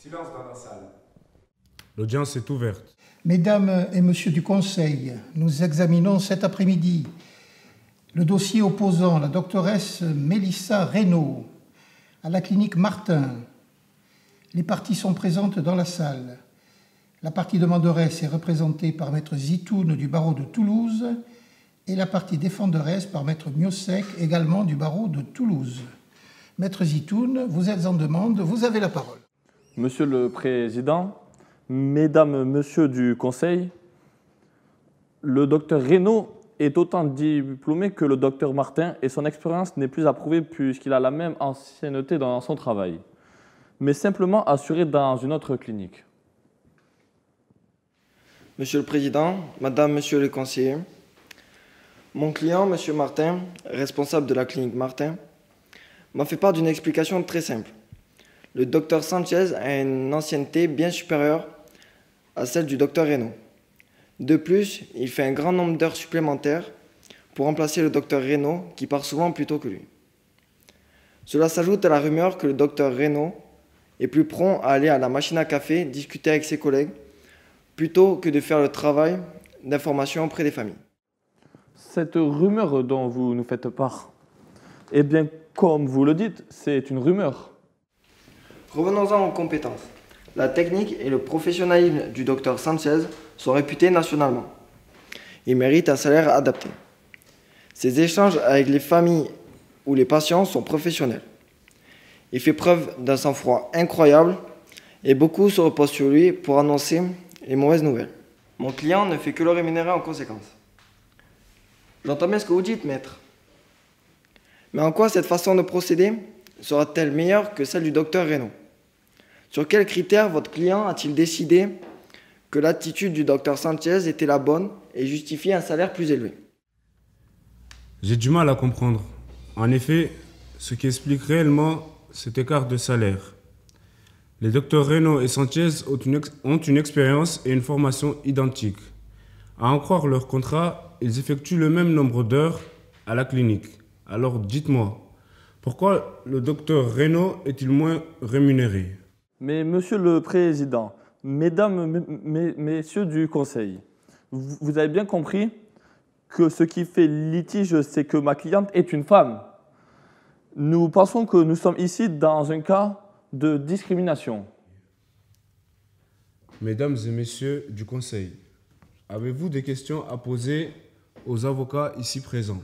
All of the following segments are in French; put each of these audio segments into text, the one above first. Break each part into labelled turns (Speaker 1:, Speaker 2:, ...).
Speaker 1: Silence dans la salle.
Speaker 2: L'audience est ouverte.
Speaker 3: Mesdames et Messieurs du Conseil, nous examinons cet après-midi le dossier opposant la doctoresse Mélissa Reynaud à la clinique Martin. Les parties sont présentes dans la salle. La partie demanderesse est représentée par Maître Zitoun du barreau de Toulouse et la partie défenderesse par Maître Miossec, également du barreau de Toulouse. Maître Zitoun, vous êtes en demande, vous avez la parole.
Speaker 4: Monsieur le Président, Mesdames, Messieurs du Conseil, le docteur Reynaud est autant diplômé que le docteur Martin et son expérience n'est plus à prouver puisqu'il a la même ancienneté dans son travail, mais simplement assurée dans une autre clinique.
Speaker 5: Monsieur le Président, Madame, Monsieur les conseillers, mon client, Monsieur Martin, responsable de la clinique Martin, m'a fait part d'une explication très simple. Le docteur Sanchez a une ancienneté bien supérieure à celle du docteur Reynaud. De plus, il fait un grand nombre d'heures supplémentaires pour remplacer le docteur Reynaud qui part souvent plus tôt que lui. Cela s'ajoute à la rumeur que le docteur Reynaud est plus prompt à aller à la machine à café discuter avec ses collègues plutôt que de faire le travail d'information auprès des familles.
Speaker 4: Cette rumeur dont vous nous faites part, eh bien, comme vous le dites, c'est une rumeur.
Speaker 5: Revenons-en aux compétences. La technique et le professionnalisme du docteur Sanchez sont réputés nationalement. Il mérite un salaire adapté. Ses échanges avec les familles ou les patients sont professionnels. Il fait preuve d'un sang-froid incroyable et beaucoup se reposent sur lui pour annoncer les mauvaises nouvelles. Mon client ne fait que le rémunérer en conséquence. J'entends bien ce que vous dites, maître. Mais en quoi cette façon de procéder sera-t-elle meilleure que celle du docteur Reynaud? Sur quels critères votre client a-t-il décidé que l'attitude du docteur Sanchez était la bonne et justifiait un salaire plus élevé?
Speaker 2: J'ai du mal à comprendre. En effet, ce qui explique réellement cet écart de salaire. Les docteurs Reynaud et Sanchez ont une expérience et une formation identiques. À en croire leur contrat, ils effectuent le même nombre d'heures à la clinique. Alors dites-moi, pourquoi le docteur Reynaud est-il moins rémunéré?
Speaker 4: Mais Monsieur le Président, Mesdames, Messieurs du Conseil, vous avez bien compris que ce qui fait litige, c'est que ma cliente est une femme. Nous pensons que nous sommes ici dans un cas de discrimination.
Speaker 2: Mesdames et Messieurs du Conseil, avez-vous des questions à poser aux avocats ici présents?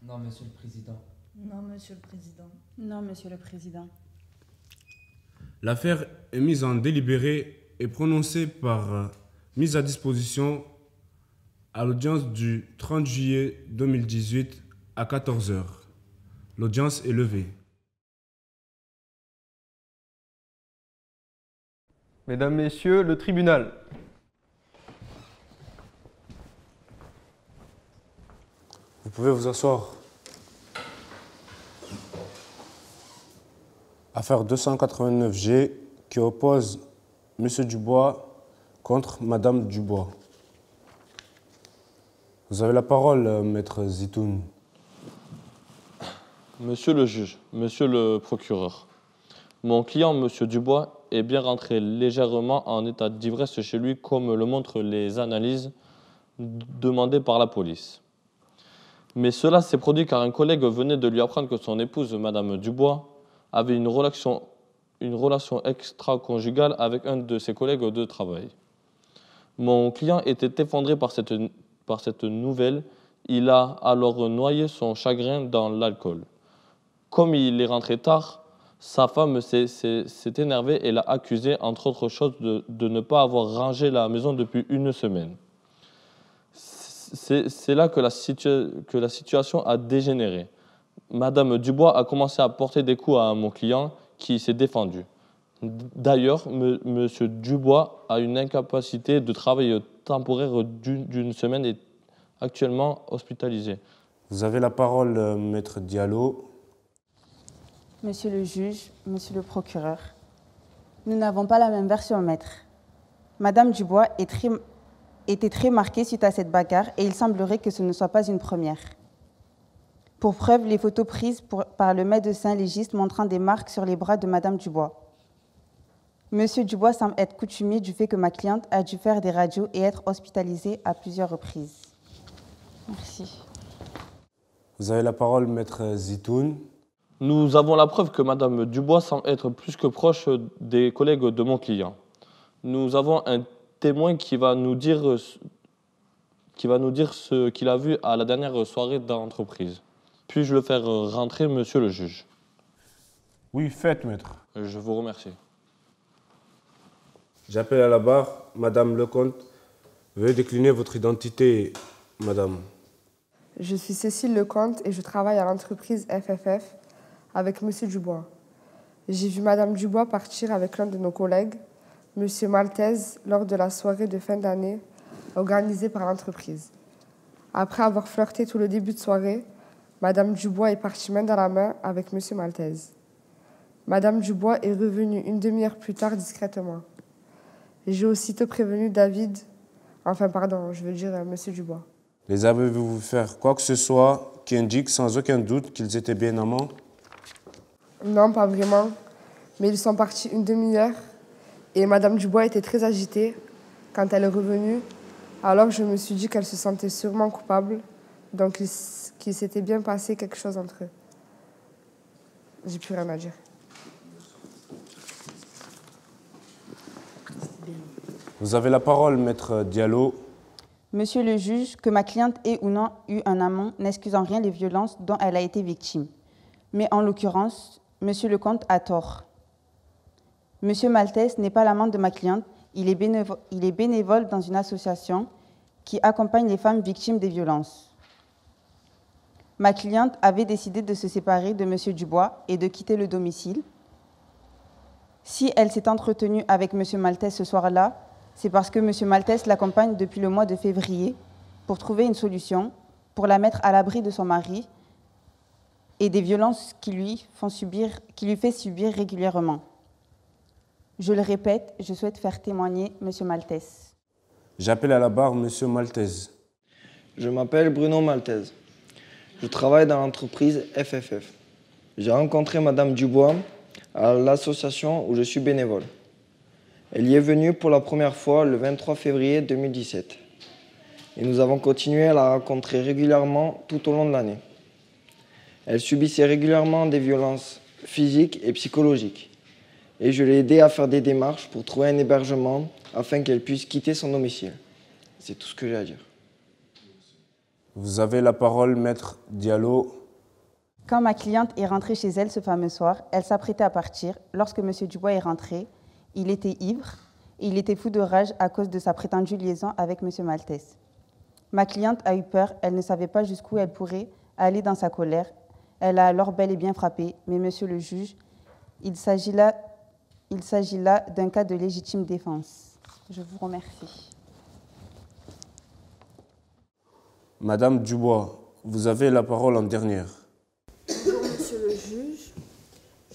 Speaker 6: Non, Monsieur le Président.
Speaker 7: Non, Monsieur le Président.
Speaker 8: Non, Monsieur le Président.
Speaker 2: L'affaire est mise en délibéré et prononcée par mise à disposition à l'audience du 30 juillet 2018 à 14 h. L'audience est levée.
Speaker 9: Mesdames, Messieurs, le tribunal.
Speaker 2: Vous pouvez vous asseoir. Affaire 289G qui oppose M. Dubois contre Mme Dubois. Vous avez la parole, Maître Zitoun.
Speaker 4: Monsieur le juge, Monsieur le procureur, mon client, Monsieur Dubois, est bien rentré légèrement en état d'ivresse chez lui, comme le montrent les analyses demandées par la police. Mais cela s'est produit car un collègue venait de lui apprendre que son épouse, Madame Dubois, avait une relation extra-conjugale avec un de ses collègues de travail. Mon client était effondré par cette nouvelle. Il a alors noyé son chagrin dans l'alcool. Comme il est rentré tard, sa femme s'est énervée et l'a accusé, entre autres choses, de ne pas avoir rangé la maison depuis une semaine. C'est là que la situation a dégénéré. Madame Dubois a commencé à porter des coups à mon client qui s'est défendu. D'ailleurs, Monsieur Dubois a une incapacité de travail temporaire d'une semaine et est actuellement hospitalisé.
Speaker 2: Vous avez la parole, Maître Diallo.
Speaker 8: Monsieur le juge, Monsieur le procureur, nous n'avons pas la même version, maître. Madame Dubois était très marquée suite à cette bagarre et il semblerait que ce ne soit pas une première. Pour preuve, les photos prises par le médecin légiste montrant des marques sur les bras de Madame Dubois. Monsieur Dubois semble être coutumier du fait que ma cliente a dû faire des radios et être hospitalisée à plusieurs reprises. Merci.
Speaker 2: Vous avez la parole, maître Zitoun.
Speaker 4: Nous avons la preuve que Madame Dubois semble être plus que proche des collègues de mon client. Nous avons un témoin qui va nous dire ce qu'il a vu à la dernière soirée d'entreprise. Puis-je le faire rentrer, monsieur le juge?
Speaker 2: Oui, faites, maître.
Speaker 4: Je vous remercie.
Speaker 2: J'appelle à la barre Madame Lecomte. Veuillez décliner votre identité, madame.
Speaker 1: Je suis Cécile Lecomte et je travaille à l'entreprise FFF avec monsieur Dubois. J'ai vu Madame Dubois partir avec l'un de nos collègues, monsieur Maltese, lors de la soirée de fin d'année organisée par l'entreprise. Après avoir flirté tout le début de soirée, Madame Dubois est partie main dans la main avec monsieur Maltese. Madame Dubois est revenue une demi-heure plus tard discrètement. J'ai aussitôt prévenu monsieur Dubois.
Speaker 2: Les avez-vous vu faire quoi que ce soit qui indique sans aucun doute qu'ils étaient bien amants?
Speaker 1: Non, pas vraiment. Mais ils sont partis une demi-heure et Madame Dubois était très agitée quand elle est revenue. Alors je me suis dit qu'elle se sentait sûrement coupable, donc qu'il s'était bien passé quelque chose entre eux. J'ai plus rien à dire.
Speaker 2: Vous avez la parole, maître Diallo.
Speaker 8: Monsieur le juge, que ma cliente ait ou non eu un amant n'excuse en rien les violences dont elle a été victime. Mais en l'occurrence, monsieur Lecomte a tort. Monsieur Maltese n'est pas l'amant de ma cliente, il est bénévole dans une association qui accompagne les femmes victimes des violences. Ma cliente avait décidé de se séparer de monsieur Dubois et de quitter le domicile. Si elle s'est entretenue avec monsieur Maltese ce soir-là, c'est parce que monsieur Maltese l'accompagne depuis le mois de février pour trouver une solution, pour la mettre à l'abri de son mari et des violences qui lui fait subir régulièrement. Je le répète, je souhaite faire témoigner monsieur Maltese.
Speaker 2: J'appelle à la barre monsieur Maltese.
Speaker 5: Je m'appelle Bruno Maltese. Je travaille dans l'entreprise FFF. J'ai rencontré Madame Dubois à l'association où je suis bénévole. Elle y est venue pour la première fois le 23 février 2017. Et nous avons continué à la rencontrer régulièrement tout au long de l'année. Elle subissait régulièrement des violences physiques et psychologiques. Et je l'ai aidée à faire des démarches pour trouver un hébergement afin qu'elle puisse quitter son domicile. C'est tout ce que j'ai à dire.
Speaker 2: Vous avez la parole, maître Diallo.
Speaker 8: Quand ma cliente est rentrée chez elle ce fameux soir, elle s'apprêtait à partir. Lorsque monsieur Dubois est rentré, il était ivre et il était fou de rage à cause de sa prétendue liaison avec monsieur Maltese. Ma cliente a eu peur, elle ne savait pas jusqu'où elle pourrait aller dans sa colère. Elle a alors bel et bien frappé, mais monsieur le juge, il s'agit là d'un cas de légitime défense. Je vous remercie.
Speaker 2: Madame Dubois, vous avez la parole en dernière.
Speaker 7: Bonjour, monsieur le juge.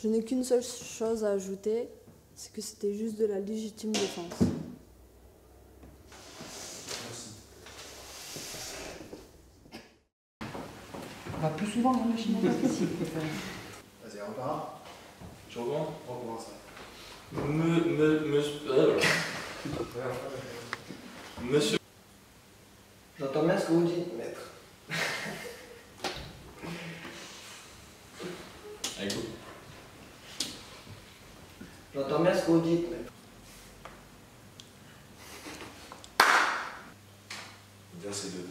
Speaker 7: Je n'ai qu'une seule chose à ajouter, c'est que c'était juste de la légitime défense.
Speaker 3: On va plus souvent dans la machine à café, s'il vous plaît.
Speaker 10: Vas-y, on repart. Je recommence. On recommence.
Speaker 4: Monsieur.
Speaker 5: J'entends bien ce que vous dites, maître.
Speaker 4: Écoute.
Speaker 5: J'entends bien ce que vous dites, maître.
Speaker 10: Bien, c'est deux.